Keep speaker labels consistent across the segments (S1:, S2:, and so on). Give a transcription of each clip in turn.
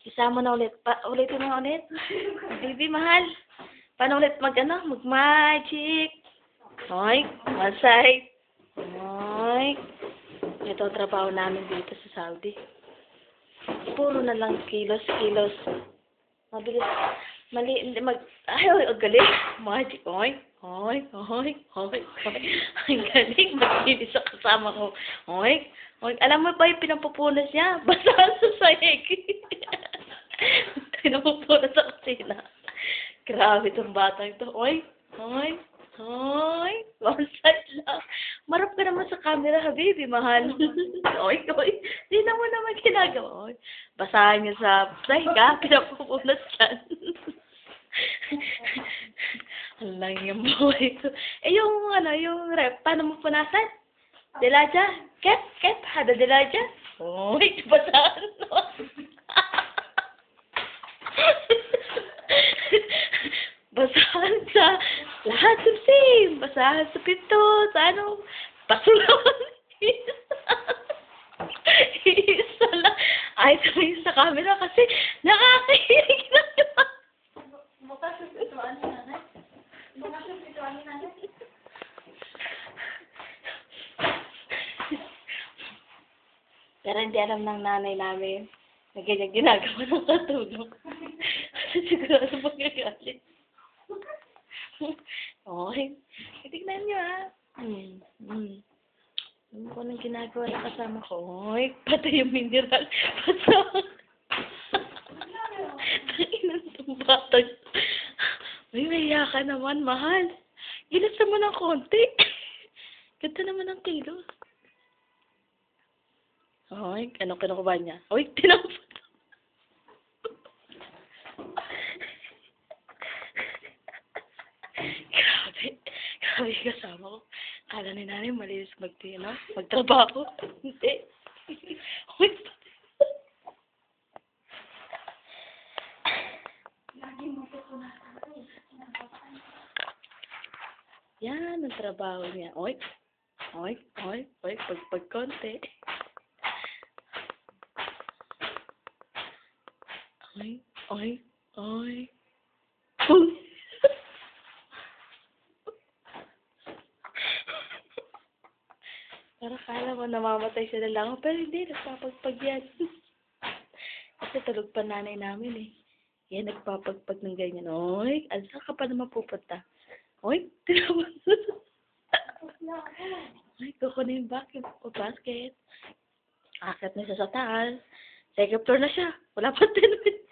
S1: Isama na ulit. Ulitin mo ulit. Baby, mahal. Paano ulit mag-magic? Hoy, one side. Hoy. Ito ang trabaho namin dito sa Saudi. Puro na lang kilos. Mabilis. Mali, hindi ay, ang galing. Magic, hoy. Hoy. Ang galing. Maglinis sa kasama ko. Hoy. Alam mo ba yung pinapupunas niya? Basahan sa sahig. Pinapupunas sa kusina. Grabe itong batang ito. Hoy. One side lang. Marap ka naman sa camera, habibi, mahal. Hoy. Tingnan mo naman ginagawa. Hoy. Basahan niya sa sahig, ha? Pinapupunas dyan. Alang yung buhay ko. Yung rep, paano mo punasan? Dilaja? Kep? Hada dilaja? Uy, basahan mo. Basahan sa lahat ng same. Basahan sa pinto, sa basurahan. Isa lang. Ay, sabihin sa camera kasi nakakahilig na naman. Bukas yung pintuan ni nanay. Pero hindi alam ng nanay namin na ganyan ginagawa ng katulog. Kasi sigurado magagalit. Okay. Tignan nyo, ha. Ano ko nang ginagawa ng kasama ko? Oy, pati yung mineral. Pasok. Tanginan itong batang. May ka naman, mahal. Gilasa mo ng konti. Ganda naman ang kilo. Oy, ano ba niya? Oy, tinapot. Grabe kasama ko. Kala ni nanay malinis magtrabaho. Hindi. Oy, yan ang trabaho niya. Oy, pag konti. Oy. Para kala mo namamatay sila lang. Pero hindi, nagpapagpag yan. Kasi tulog pa nanay namin eh. Yan, nagpapagpag ng ganyan. Oy, saan ka pa naman pupunta? Oy, tinawag. Oy, kukunin yung basket. Akit na siya sa taas. Second floor na siya. Wala pa 10 minutes.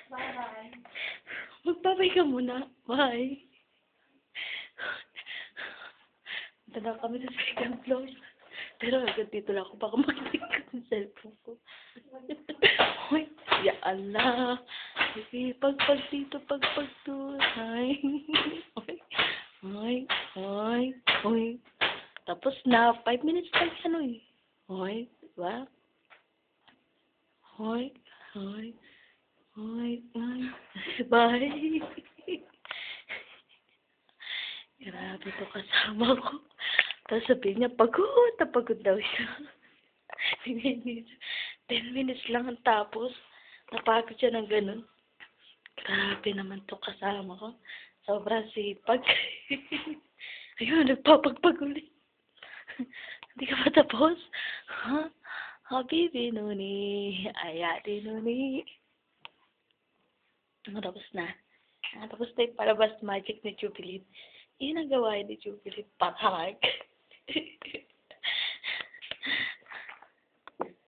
S1: Bye-bye. Magbabay ka muna. Bye. Punta na kami sa second floor. Pero agad dito lang ako. Baka makinig ka ng cellphone ko. Hoy, ya Allah. Sige, pag dito. Hoy. Tapos na, 5 minutes pa yan, Hoy, diba? Hoy. Bye. Grabe to kasama ko. Tapos sabihin niya, pagod daw siya. 10 minutes lang ang tapos. Napagod siya ng ganun. Grabe naman to kasama ko. Sobrang sipag. Ayun, nagpapagpag ulit. Hindi ka pa tapos? Ha? Habibi nuni. Ayati nuni. Tapos na. Tapos na yung palabas magic ni Jubilee. Yun ang gawain ni Jubilee. Patag.